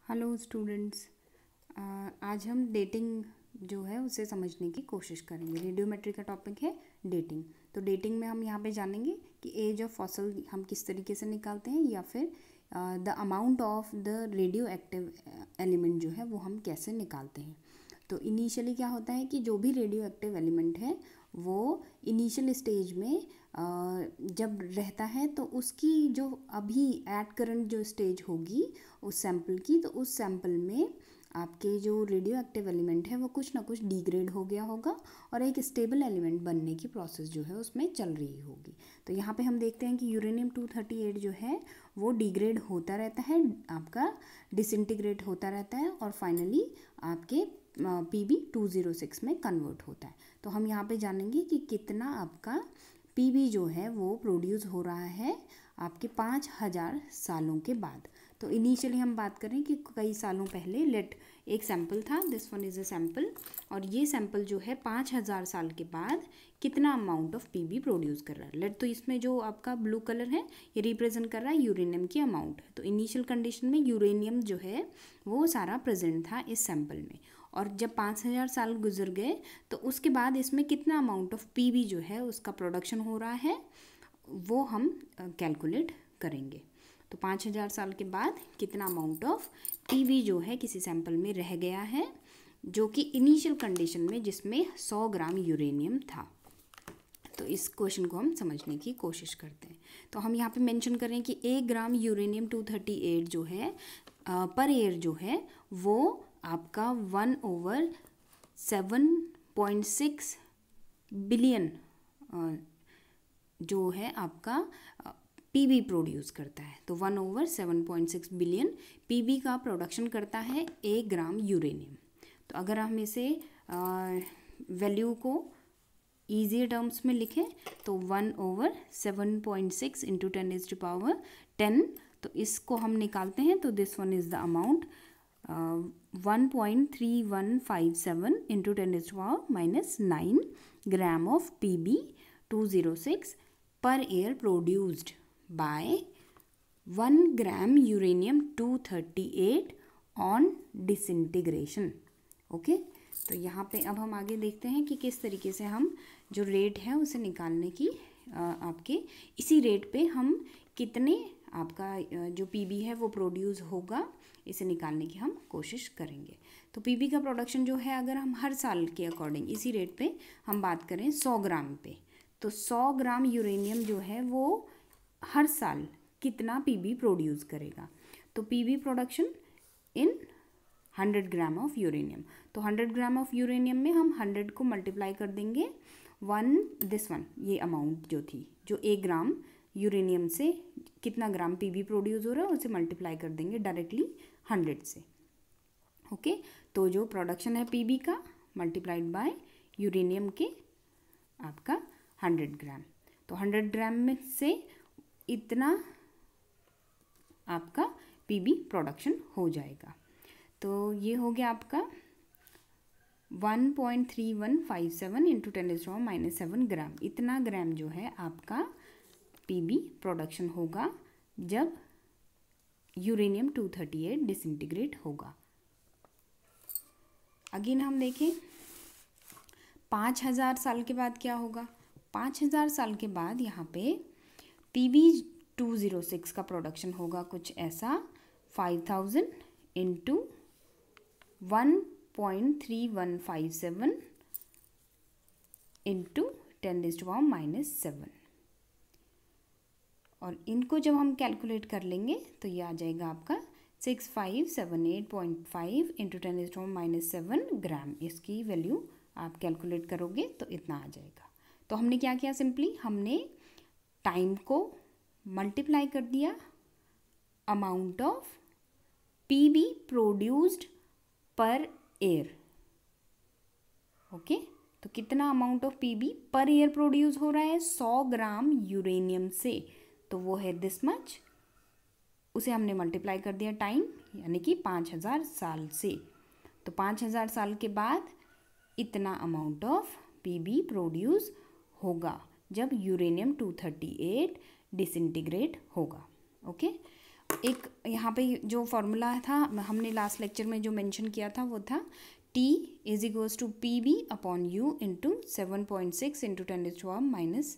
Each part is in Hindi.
Hello students. आज हम डेटिंग जो है उसे समझने की कोशिश करेंगे। रेडियोमेट्री का टॉपिक है डेटिंग। तो डेटिंग में हम यहाँ पे जानेंगे कि एज ऑफ फॉसल हम किस तरीके से निकालते हैं, या फिर the amount of the radio active element जो है वो हम कैसे निकालते हैं। तो इनिशियली क्या होता है कि जो भी रेडियो एक्टिव एलिमेंट है वो इनिशियल स्टेज में जब रहता है तो उसकी जो अभी एट करंट जो स्टेज होगी उस सैंपल की, तो उस सैंपल में आपके जो रेडियो एक्टिव एलिमेंट है वो कुछ ना कुछ डिग्रेड हो गया होगा और एक स्टेबल एलिमेंट बनने की प्रोसेस जो है उसमें चल रही होगी। तो यहाँ पे हम देखते हैं कि यूरेनियम 238 जो है वो डिग्रेड होता रहता है, आपका डिसइंटीग्रेट होता रहता है और फाइनली आपके Pb206 में कन्वर्ट होता है। तो हम यहाँ पे जानेंगे कि कितना आपका Pb जो है वो प्रोड्यूस हो रहा है आपके 5000 सालों के बाद। तो इनिशियली हम बात करें कि कई सालों पहले एक सैंपल था, this one is a sample, और ये सैंपल जो है 5000 साल के बाद कितना अमाउंट ऑफ Pb प्रोड्यूस कर रहा है। तो इसमें जो आपका ब्लू कलर है ये रिप्रेजेंट कर रहा है यूरेनियम की अमाउंट। तो इनिशियल कंडीशन में यूरेनियम जो है वो सारा प्रेजेंट था इस सैंपल में, और जब 5000 साल गुजर गए तो उसके बाद इसमें कितना अमाउंट ऑफ Pb जो है उसका प्रोडक्शन हो रहा है वो हम कैलकुलेट करेंगे। तो 5000 साल के बाद कितना अमाउंट ऑफ Pb जो है किसी सैंपल में रह गया है जो कि इनिशियल कंडीशन में जिसमें 100 ग्राम यूरेनियम था। तो इस क्वेश्चन को हम समझने की कोशिश करते हैं। तो हम यहाँ पे मेंशन करें कि 1 ग्राम यूरेनियम 238 जो है पर ईयर जो है वो आपका 1/7.6 बिलियन जो है आपका Pb प्रोड्यूस करता है। तो 1/7.6 बिलियन Pb का प्रोडक्शन करता है 1 ग्राम यूरेनियम। तो अगर हम इसे वैल्यू को ईजी टर्म्स में लिखें तो 1/7.6 इंटू 10⁻10, तो इसको हम निकालते हैं तो this one is the amount 1.3157 into 10⁻⁹ gram of Pb206 per year produced by 1 gram uranium 238 on disintegration. Okay, तो यहाँ पे अब हम आगे देखते हैं कि किस तरीके से हम जो रेट है उसे निकालने की आपके इसी रेट पे हम कितने आपका जो Pb है वो प्रोड्यूस होगा इसे निकालने की हम कोशिश करेंगे। तो Pb का प्रोडक्शन जो है अगर हम हर साल के अकॉर्डिंग इसी रेट पे हम बात करें 100 ग्राम पे, तो 100 ग्राम यूरेनियम जो है वो हर साल कितना Pb प्रोड्यूस करेगा। तो Pb production in 100 gram of uranium, तो 100 ग्राम ऑफ यूरेनियम में हम 100 को मल्टीप्लाई कर देंगे दिस वन ये अमाउंट जो थी, जो 1 ग्राम यूरेनियम से कितना ग्राम Pb प्रोड्यूस हो रहा है उसे मल्टीप्लाई कर देंगे डायरेक्टली 100 से। ओके, तो जो प्रोडक्शन है Pb का मल्टीप्लाइड बाय यूरेनियम के आपका 100 ग्राम, तो 100 ग्राम में से इतना आपका Pb प्रोडक्शन हो जाएगा। तो ये हो गया आपका 1.3157 इंटू 10⁻⁷ ग्राम। इतना ग्राम जो है आपका Pb प्रोडक्शन होगा जब यूरेनियम 238 डिसइंटीग्रेट होगा। अगेन हम देखें 5000 साल के बाद क्या होगा। 5000 साल के बाद यहाँ पे Pb206 का प्रोडक्शन होगा कुछ ऐसा 5000 इंटू 1.3157 इंटू 10⁻⁷, और इनको जब हम कैलकुलेट कर लेंगे तो ये आ जाएगा आपका 6578.5 इंटू 10⁻⁷ ग्राम। इसकी वैल्यू आप कैलकुलेट करोगे तो इतना आ जाएगा। तो हमने क्या किया, सिंपली हमने टाइम को मल्टीप्लाई कर दिया amount of Pb produced per year. Okay, तो कितना amount of Pb per year produce हो रहा है 100 ग्राम यूरेनियम से, तो वो है दिस मच, उसे हमने मल्टीप्लाई कर दिया टाइम यानी कि 5000 साल से। तो 5000 साल के बाद इतना अमाउंट ऑफ Pb प्रोड्यूस होगा जब यूरेनियम 238 डिसइंटीग्रेट होगा। ओके, एक यहाँ पे जो फॉर्मूला था हमने लास्ट लेक्चर में जो मेंशन किया था वो था T is equals to P B upon U into 7.6 into 10⁻10।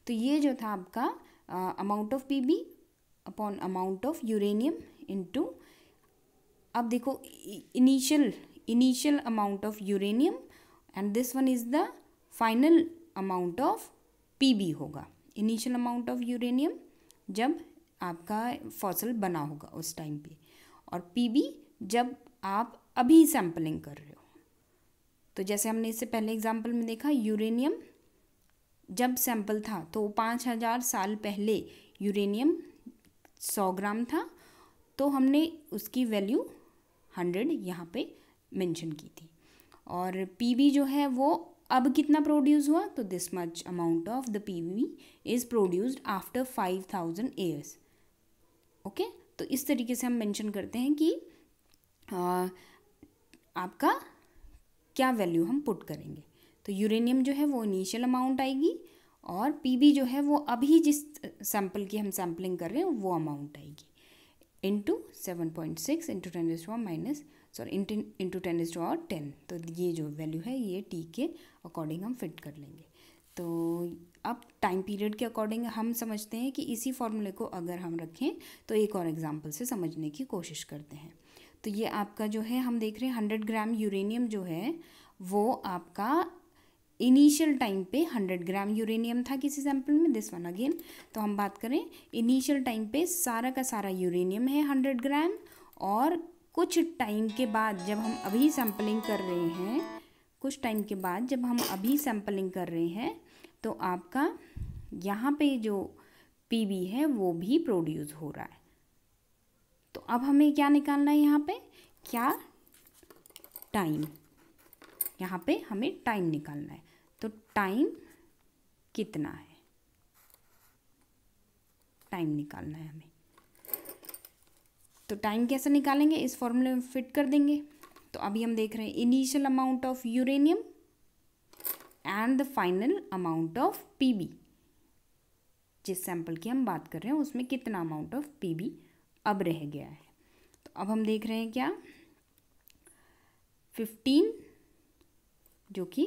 तो ये जो था आपका amount of P B upon amount of uranium into, अब देखो initial amount of uranium and this one is the final amount of PB होगा। इनिशियल अमाउंट ऑफ यूरेनियम जब आपका फॉसल बना होगा उस टाइम पे, और पीबी जब आप अभी सैम्पलिंग कर रहे हो। तो जैसे हमने इससे पहले एग्जांपल में देखा, यूरेनियम जब सैंपल था तो 5000 साल पहले यूरेनियम 100 ग्राम था, तो हमने उसकी वैल्यू 100 यहाँ पे मेंशन की थी। और पीबी जो है वो अब कितना प्रोड्यूस हुआ, तो this much amount of the PB is produced after 5000 years. Okay, तो इस तरीके से हम मेंशन करते हैं कि आपका क्या वैल्यू हम पुट करेंगे। तो यूरेनियम जो है वो इनिशियल अमाउंट आएगी, और पीबी जो है वो अभी जिस सैंपल की हम सैम्पलिंग कर रहे हैं वो अमाउंट आएगी, इंटू 7.6 इंटू 10⁻10। तो ये जो वैल्यू है ये टी के अकॉर्डिंग हम फिट कर लेंगे। तो अब टाइम पीरियड के अकॉर्डिंग हम समझते हैं कि इसी फॉर्मूले को अगर हम रखें तो एक और एग्जांपल से समझने की कोशिश करते हैं। तो ये आपका जो है हम देख रहे हैं 100 ग्राम यूरेनियम जो है वो आपका इनिशियल टाइम पे 100 ग्राम यूरेनियम था किसी सैंपल में, दिस वन अगेन। तो हम बात करें इनिशियल टाइम पे सारा का सारा यूरेनियम है 100 ग्राम, और कुछ टाइम के बाद जब हम अभी सैम्पलिंग कर रहे हैं, तो आपका यहाँ पे जो पीबी है वो भी प्रोड्यूस हो रहा है। तो अब हमें क्या निकालना है यहाँ पे, क्या टाइम, यहाँ पे हमें टाइम निकालना है। तो टाइम कितना है, टाइम निकालना है हमें। तो टाइम कैसे निकालेंगे, इस फॉर्मूले में फिट कर देंगे। तो अभी हम देख रहे हैं initial amount of uranium and the final amount of PB. जिस सैंपल की हम बात कर रहे हैं उसमें कितना अमाउंट ऑफ पीबी अब रह गया है। तो अब हम देख रहे हैं क्या, 15 जो कि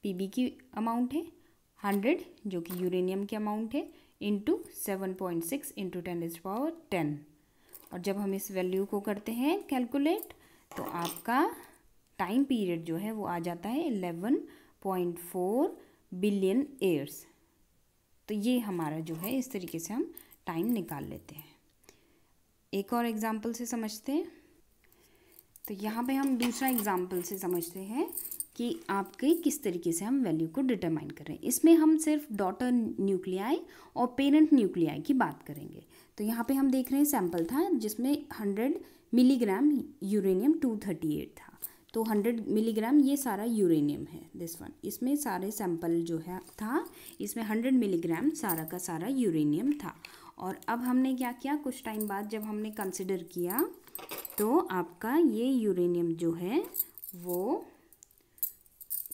पीबी की अमाउंट है, 100 जो कि यूरेनियम की अमाउंट है, इंटू 7.6 इंटू 10⁻10। और जब हम इस वैल्यू को करते हैं कैलकुलेट, तो आपका टाइम पीरियड जो है वो आ जाता है 11.4 बिलियन ईयर्स। तो ये हमारा जो है इस तरीके से हम टाइम निकाल लेते हैं। एक और एग्जांपल से समझते हैं। तो यहाँ पे हम दूसरा एग्जांपल से समझते हैं कि आपके किस तरीके से हम वैल्यू को डिटरमाइन कर रहे हैं। इसमें हम सिर्फ डॉटर न्यूक्लियाई और पेरेंट न्यूक्लियाई की बात करेंगे। तो यहाँ पे हम देख रहे हैं सैंपल था जिसमें 100 मिलीग्राम यूरेनियम 238 था। तो 100 मिलीग्राम ये सारा यूरेनियम है, दिस वन। इसमें सारे सैंपल जो है था, इसमें 100 मिलीग्राम सारा का सारा यूरेनियम था। और अब हमने क्या किया, कुछ टाइम बाद जब हमने कंसिडर किया तो आपका ये यूरेनियम जो है वो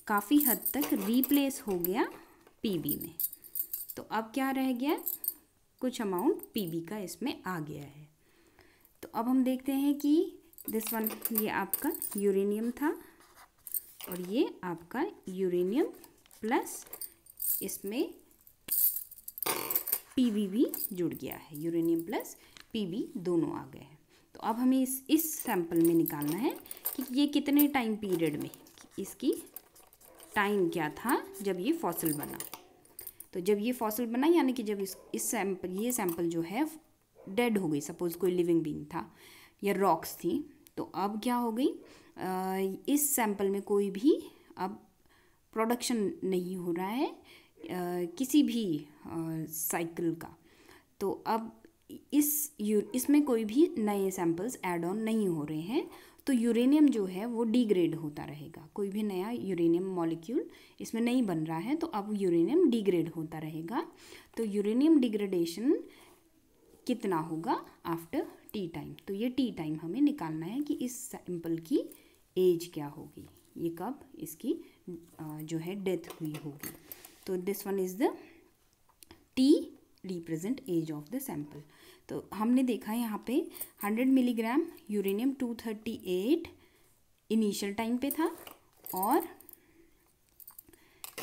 काफ़ी हद तक रीप्लेस हो गया पीबी में। तो अब क्या रह गया, कुछ अमाउंट पीबी का इसमें आ गया है। तो अब हम देखते हैं कि दिस वन, ये आपका यूरेनियम था और ये आपका यूरेनियम प्लस इसमें पीबी भी जुड़ गया है, यूरेनियम प्लस पीबी दोनों आ गए हैं। तो अब हमें इस सैंपल में निकालना है कि ये कितने टाइम पीरियड में, इसकी टाइम क्या था जब ये फॉसिल बना। तो जब ये फॉसिल बना यानी कि जब ये सैंपल जो है डेड हो गई, सपोज कोई लिविंग बीइंग था या रॉक्स थी, तो अब क्या हो गई, इस सैंपल में कोई भी अब प्रोडक्शन नहीं हो रहा है किसी भी साइकिल का। तो अब इसमें कोई भी नए सैंपल्स ऐड ऑन नहीं हो रहे हैं। तो यूरेनियम जो है वो डिग्रेड होता रहेगा, कोई भी नया यूरेनियम मॉलिक्यूल इसमें नहीं बन रहा है, तो अब यूरेनियम डिग्रेड होता रहेगा। तो यूरेनियम डिग्रेडेशन कितना होगा आफ्टर टी टाइम। तो ये टी टाइम हमें निकालना है कि इस सैंपल की एज क्या होगी, ये कब इसकी जो है डेथ हुई होगी। तो this one is the T represent age of the sample. तो हमने देखा यहाँ पे 100 मिलीग्राम यूरेनियम 238 इनिशियल टाइम पे था और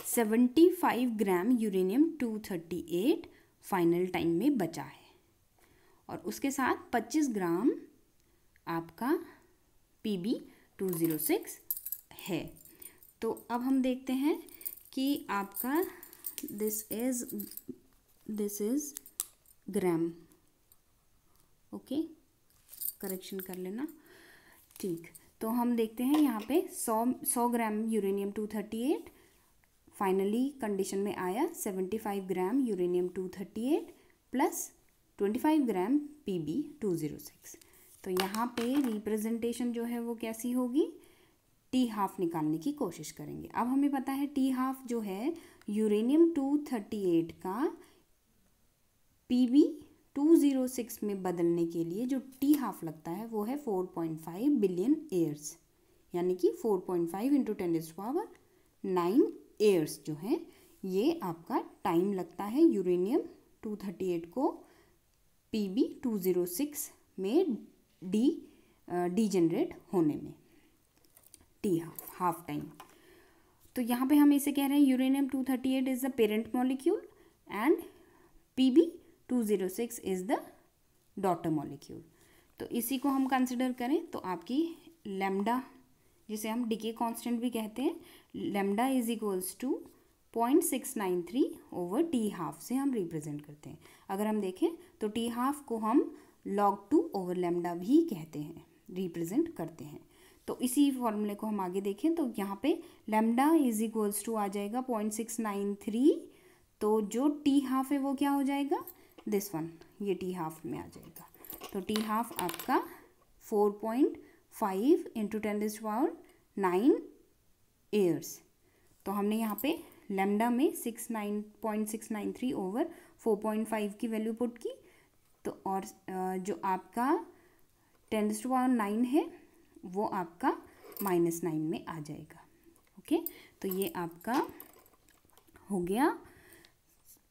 75 ग्राम यूरेनियम 238 फाइनल टाइम में बचा है और उसके साथ 25 ग्राम आपका Pb206 है। तो अब हम देखते हैं कि आपका this is gram, okay, correction कर लेना, ठीक। तो हम देखते हैं यहाँ पे 100 ग्राम यूरेनियम 238 फाइनली कंडीशन में आया, 75 ग्राम यूरेनियम 238 प्लस 25 ग्राम Pb206। तो यहाँ पे रिप्रेजेंटेशन जो है वो कैसी होगी, टी हाफ निकालने की कोशिश करेंगे। अब हमें पता है टी हाफ जो है यूरेनियम 238 का Pb206 में बदलने के लिए जो टी हाफ लगता है वो है 4.5 बिलियन ईयर्स, यानी कि 4.5 इंटू 10⁹ ईयर्स जो है ये आपका टाइम लगता है यूरेनियम 238 को Pb206 में डीजेनरेट होने में, टी हाफ टाइम। तो यहाँ पे हम इसे कह रहे हैं uranium 238 is the parent molecule and Pb206 is the daughter molecule. तो इसी को हम कंसिडर करें तो आपकी लैम्डा, जिसे हम डिके कांस्टेंट भी कहते हैं, lambda is equals to 0.693 over T half से हम रिप्रेजेंट करते हैं। अगर हम देखें तो टी हाफ को हम log 2 ओवर लैम्डा भी कहते हैं, रिप्रेजेंट करते हैं। तो इसी फॉर्मूले को हम आगे देखें तो यहाँ पे लैम्डा इज इक्वल्स टू आ जाएगा 0.693, तो जो टी हाफ है वो क्या हो जाएगा, दिस वन, ये टी हाफ में आ जाएगा। तो टी हाफ आपका 4.5 इंटू 10⁹ ईयर्स। तो हमने यहाँ पे लैम्डा में 0.693 ओवर 4.5 की वैल्यू पुट की, तो और जो आपका 10⁹ है वो आपका -9 में आ जाएगा, ओके। तो ये आपका हो गया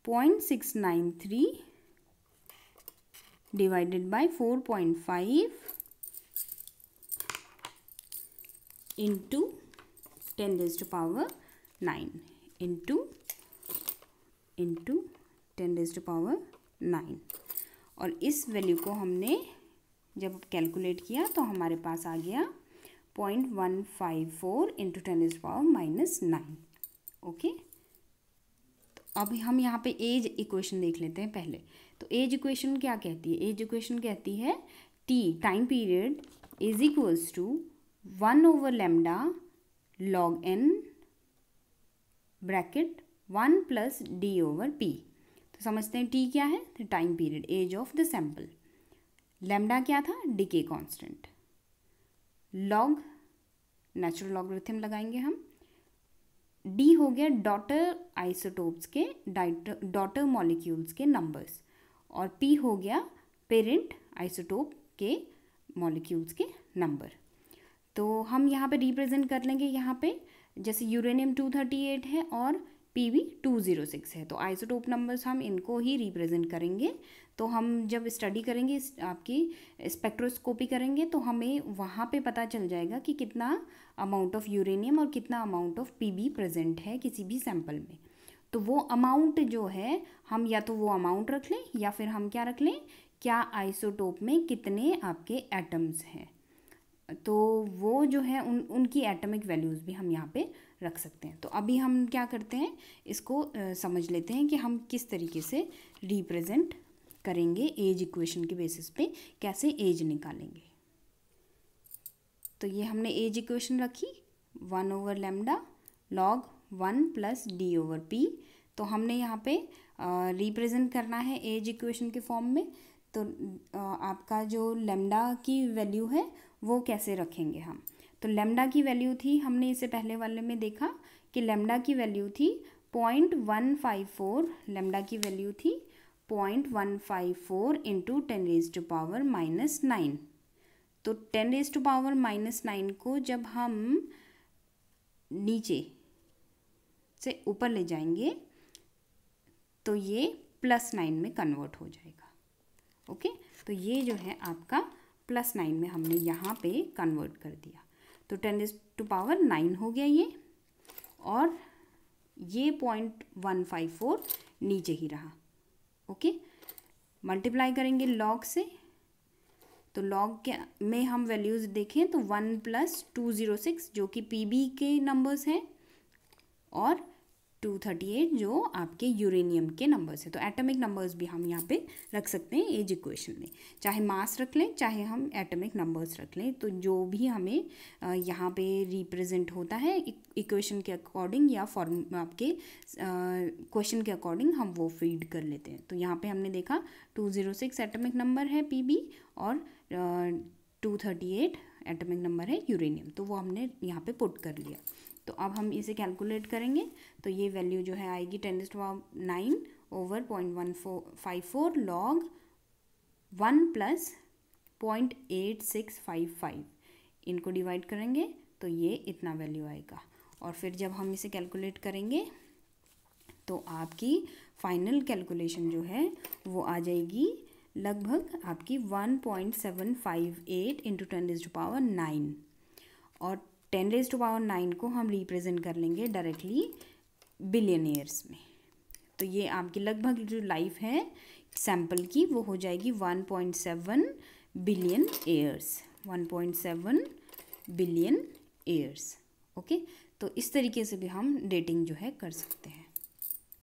0.693 डिवाइडेड बाय 4.5 इंटू 10⁹ इंटू 10⁹ और इस वैल्यू को हमने जब कैलकुलेट किया तो हमारे पास आ गया 0.154 इंटू 10⁻⁹ ओके। तो अब हम यहाँ पे एज इक्वेशन देख लेते हैं पहले। तो एज इक्वेशन क्या कहती है, एज इक्वेशन कहती है T time period is equals to 1 over lambda log n bracket 1 plus D over P. तो समझते हैं टी क्या है, तो time period, age of the sample, lambda क्या था, decay constant, log natural logarithm लगाएंगे हम, डी हो गया डॉटर आइसोटोप्स के डॉटर मॉलिक्यूल्स के नंबर्स, और पी हो गया पेरेंट आइसोटोप के मॉलिक्यूल्स के नंबर। तो हम यहाँ पे रिप्रेजेंट कर लेंगे, यहाँ पे जैसे यूरेनियम 238 है और Pb206 है, तो आइसोटोप नंबर्स हम इनको ही रिप्रेजेंट करेंगे। तो हम जब स्टडी करेंगे, आपकी स्पेक्ट्रोस्कोपी करेंगे, तो हमें वहाँ पे पता चल जाएगा कि कितना अमाउंट ऑफ यूरेनियम और कितना अमाउंट ऑफ Pb प्रेजेंट है किसी भी सैंपल में। तो वो अमाउंट जो है हम या तो वो अमाउंट रख लें या फिर हम क्या रख लें, क्या आइसोटोप में कितने आपके एटम्स हैं, तो वो जो है उनकी एटॉमिक वैल्यूज़ भी हम यहाँ पे रख सकते हैं। तो अभी हम क्या करते हैं, इसको समझ लेते हैं कि हम किस तरीके से रिप्रेजेंट करेंगे, एज इक्वेशन के बेसिस पे कैसे एज निकालेंगे। तो ये हमने एज इक्वेशन रखी 1 over lambda log 1 plus D over P. तो हमने यहाँ पे रिप्रेजेंट करना है एज इक्वेशन के फॉर्म में। तो आपका जो लैम्डा की वैल्यू है वो कैसे रखेंगे हम, तो लैम्डा की वैल्यू थी, हमने इसे पहले वाले में देखा कि लैम्डा की वैल्यू थी 0.154, लैम्डा की वैल्यू थी 0.154 इंटू 10⁻⁹। तो 10⁻⁹ को जब हम नीचे से ऊपर ले जाएंगे तो ये +9 में कन्वर्ट हो जाएगा। ओके, तो ये जो है आपका +9 में हमने यहाँ पे कन्वर्ट कर दिया, तो 10⁻⁹ हो गया ये, और ये 0.154 नीचे ही रहा। ओके, मल्टीप्लाई करेंगे लॉग से, तो लॉग के में हम वैल्यूज़ देखें तो 1 + 206 जो कि पीबी के नंबर्स हैं, और 238 जो आपके यूरेनियम के नंबर्स हैं। तो एटॉमिक नंबर्स भी हम यहाँ पे रख सकते हैं एज इक्वेशन में, चाहे मास रख लें चाहे हम एटॉमिक नंबर्स रख लें, तो जो भी हमें यहाँ पे रिप्रेजेंट होता है इक्वेशन के अकॉर्डिंग या फॉर्म आपके क्वेश्चन के अकॉर्डिंग हम वो फीड कर लेते हैं। तो यहाँ पे हमने देखा 206 एटॉमिक नंबर है पीबी, और 238 एटॉमिक नंबर है यूरेनियम, तो वो हमने यहाँ पे पुट कर लिया। तो अब हम इसे कैलकुलेट करेंगे, तो ये वैल्यू जो है आएगी 10⁻⁹ ओवर 0.154 लॉग 1 + 0.8655, इनको डिवाइड करेंगे तो ये इतना वैल्यू आएगा। और फिर जब हम इसे कैलकुलेट करेंगे तो आपकी फाइनल कैलकुलेशन जो है वो आ जाएगी लगभग आपकी 1.758 × 10⁻⁹, और 10⁻⁹ को हम रिप्रेजेंट कर लेंगे डायरेक्टली बिलियन ईयर्स में। तो ये आपकी लगभग जो लाइफ है सैंपल की वो हो जाएगी 1.7 billion years, 1.7 billion years. Okay, तो इस तरीके से भी हम डेटिंग जो है कर सकते हैं।